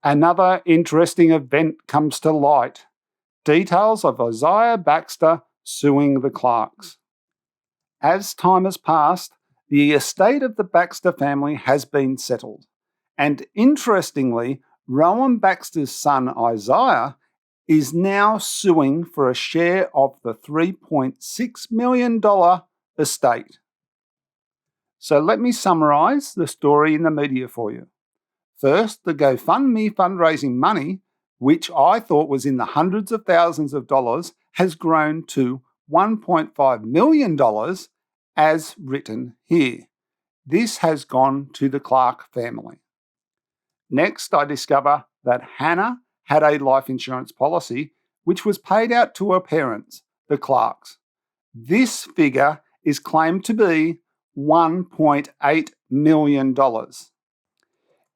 Another interesting event comes to light. Details of Isaiah Baxter suing the Clarkes. As time has passed, the estate of the Baxter family has been settled. And interestingly, Rowan Baxter's son Isaiah is now suing for a share of the $3.6 million estate. So let me summarise the story in the media for you. First, the GoFundMe fundraising money, which I thought was in the hundreds of thousands of dollars, has grown to $1.5 million as written here. This has gone to the Clarke family. Next, I discover that Hannah had a life insurance policy which was paid out to her parents, the Clarkes. This figure is claimed to be $1.8 million.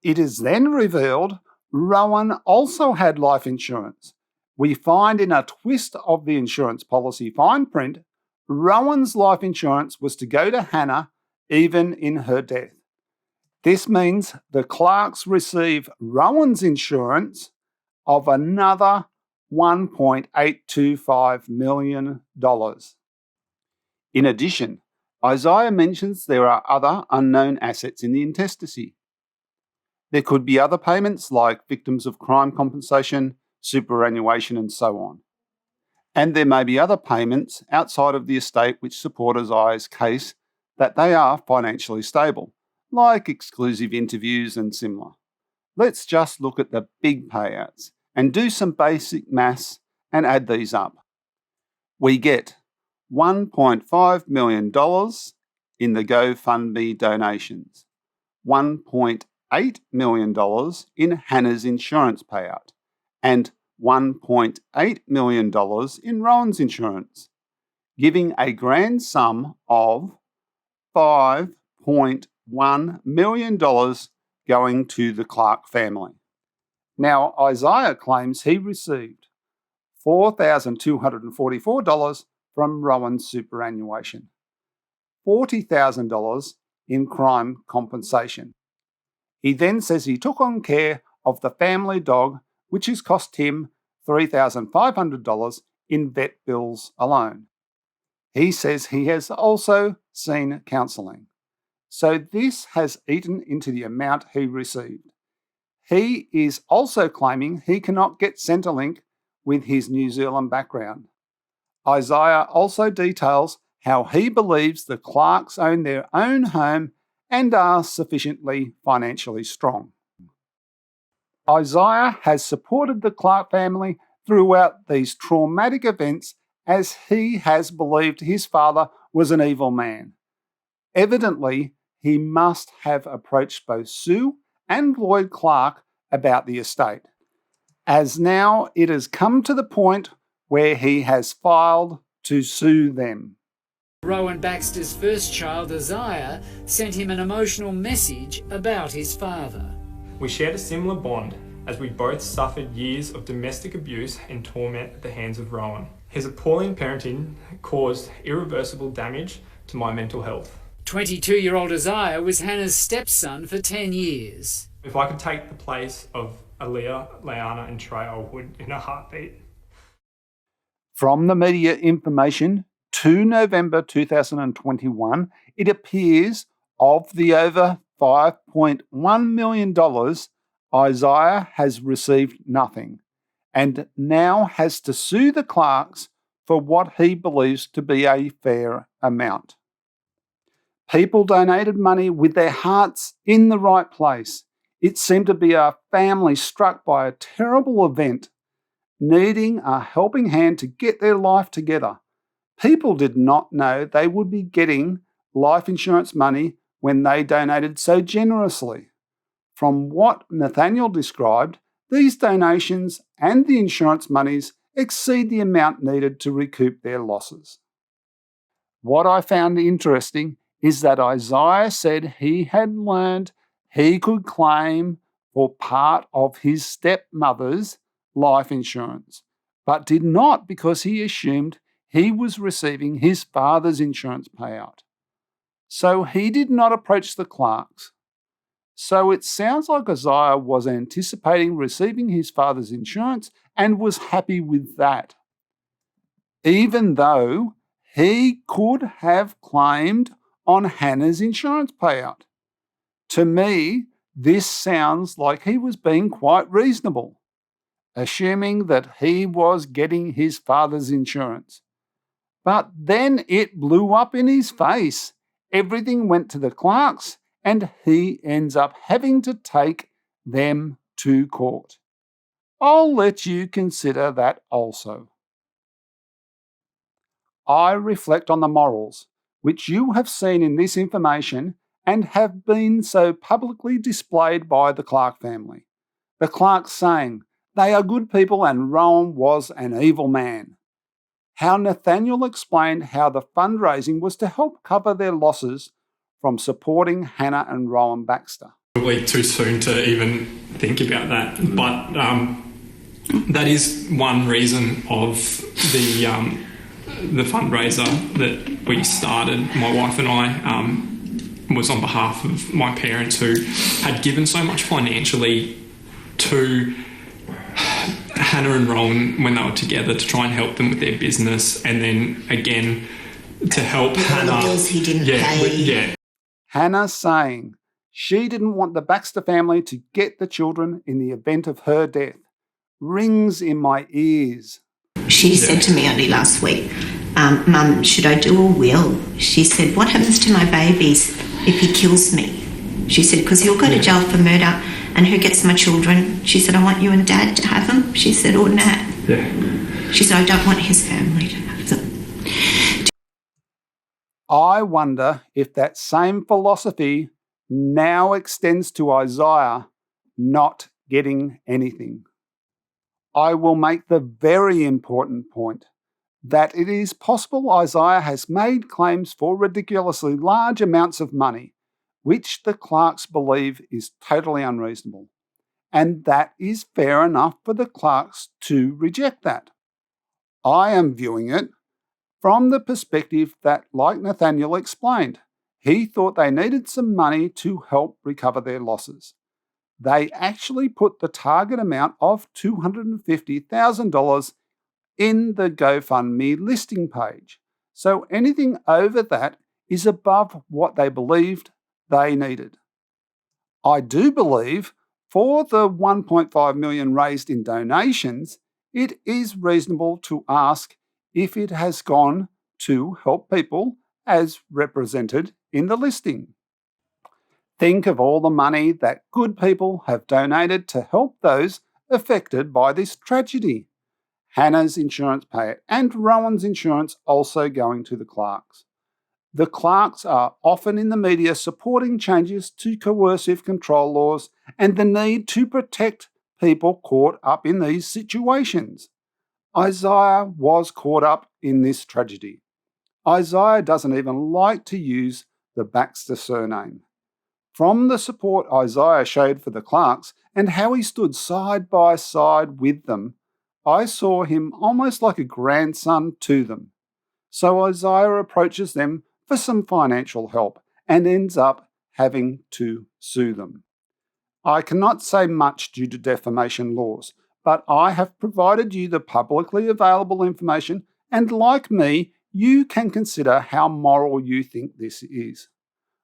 It is then revealed Rowan also had life insurance. We find in a twist of the insurance policy fine print, Rowan's life insurance was to go to Hannah even in her death. This means the Clarkes receive Rowan's insurance of another $1.825 million. In addition, Isaiah mentions there are other unknown assets in the intestacy. There could be other payments like victims of crime compensation, superannuation and so on. And there may be other payments outside of the estate which support Isaiah's case that they are financially stable, like exclusive interviews and similar. Let's just look at the big payouts and do some basic maths and add these up. We get $1.5 million in the GoFundMe donations, $1.8 million in Hannah's insurance payout, and $1.8 million in Rowan's insurance, giving a grand sum of $5.1 million going to the Clarke family. Now, Isaiah claims he received $4,244 from Rowan's superannuation, $40,000 in crime compensation. He then says he took on care of the family dog, which has cost him $3,500 in vet bills alone. He says he has also seen counselling. So this has eaten into the amount he received. He is also claiming he cannot get Centrelink with his New Zealand background. Isaiah also details how he believes the Clarkes own their own home and are sufficiently financially strong. Isaiah has supported the Clarke family throughout these traumatic events as he has believed his father was an evil man. Evidently, he must have approached both Sue and Lloyd Clarke about the estate, as now it has come to the point where he has filed to sue them. Rowan Baxter's first child, Isaiah, sent him an emotional message about his father. We shared a similar bond as we both suffered years of domestic abuse and torment at the hands of Rowan. His appalling parenting caused irreversible damage to my mental health. 22-year-old Isaiah was Hannah's stepson for 10 years. If I could take the place of Aaliyah, Leanna and Trey, I would in a heartbeat. From the media information to November 2021, it appears of the over $5.1 million, Isaiah has received nothing and now has to sue the Clarkes for what he believes to be a fair amount. People donated money with their hearts in the right place. It seemed to be a family struck by a terrible event, needing a helping hand to get their life together. People did not know they would be getting life insurance money when they donated so generously. From what Nathaniel described, these donations and the insurance monies exceed the amount needed to recoup their losses. What I found interesting is that Isaiah said he had learned he could claim for part of his stepmother's life insurance, but did not because he assumed he was receiving his father's insurance payout. So he did not approach the Clarkes. So it sounds like Isaiah was anticipating receiving his father's insurance and was happy with that, even though he could have claimed on Hannah's insurance payout. To me, this sounds like he was being quite reasonable, assuming that he was getting his father's insurance. But then it blew up in his face. Everything went to the Clarkes, and he ends up having to take them to court. I'll let you consider that also. I reflect on the morals, which you have seen in this information and have been so publicly displayed by the Clarke family. The Clarkes saying, they are good people and Rowan was an evil man. How Nathaniel explained how the fundraising was to help cover their losses from supporting Hannah and Rowan Baxter. Probably too soon to even think about that, but that is one reason of the fundraiser that we started, my wife and I, was on behalf of my parents who had given so much financially to Hannah and Rowan when they were together to try and help them with their business, and then again to help Hannah. All the bills he didn't pay. Yeah. Hannah saying she didn't want the Baxter family to get the children in the event of her death rings in my ears. She said to me only last week, Mum, should I do a will? She said, what happens to my babies if he kills me? She said, because he'll go to jail for murder, and who gets my children? She said, I want you and Dad to have them. She said, or Nat. Yeah. She said, I don't want his family to have them. I wonder if that same philosophy now extends to Isaiah not getting anything. I will make the very important point that it is possible Isaiah has made claims for ridiculously large amounts of money, which the Clarkes believe is totally unreasonable. And that is fair enough for the Clarkes to reject that. I am viewing it from the perspective that, like Nathaniel explained, he thought they needed some money to help recover their losses. They actually put the target amount of $250,000 in the GoFundMe listing page. So anything over that is above what they believed they needed. I do believe for the $1.5 million raised in donations, it is reasonable to ask if it has gone to help people as represented in the listing. Think of all the money that good people have donated to help those affected by this tragedy. Hannah's insurance payout and Rowan's insurance also going to the Clarkes. The Clarkes are often in the media supporting changes to coercive control laws and the need to protect people caught up in these situations. Isaiah was caught up in this tragedy. Isaiah doesn't even like to use the Baxter surname. From the support Isaiah showed for the Clarkes and how he stood side by side with them, I saw him almost like a grandson to them. So Isaiah approaches them for some financial help and ends up having to sue them. I cannot say much due to defamation laws, but I have provided you the publicly available information, and like me, you can consider how moral you think this is.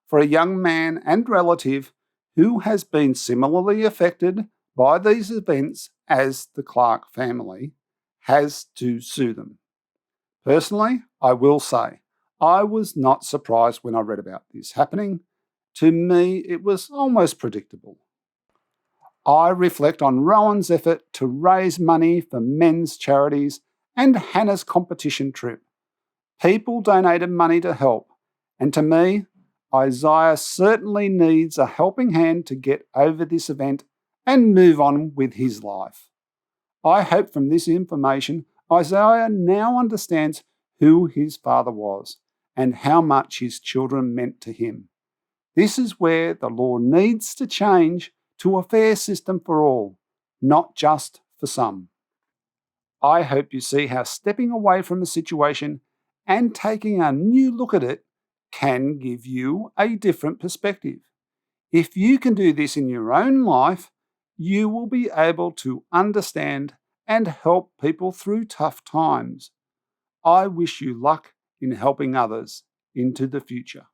For a young man and relative who has been similarly affected by these events as the Clarke family, has to sue them. Personally, I will say, I was not surprised when I read about this happening. To me, it was almost predictable. I reflect on Rowan's effort to raise money for men's charities and Hannah's competition trip. People donated money to help, and to me, Isaiah certainly needs a helping hand to get over this event and move on with his life. I hope from this information, Isaiah now understands who his father was and how much his children meant to him. This is where the law needs to change to a fair system for all, not just for some. I hope you see how stepping away from a situation and taking a new look at it can give you a different perspective. If you can do this in your own life, you will be able to understand and help people through tough times. I wish you luck in helping others into the future.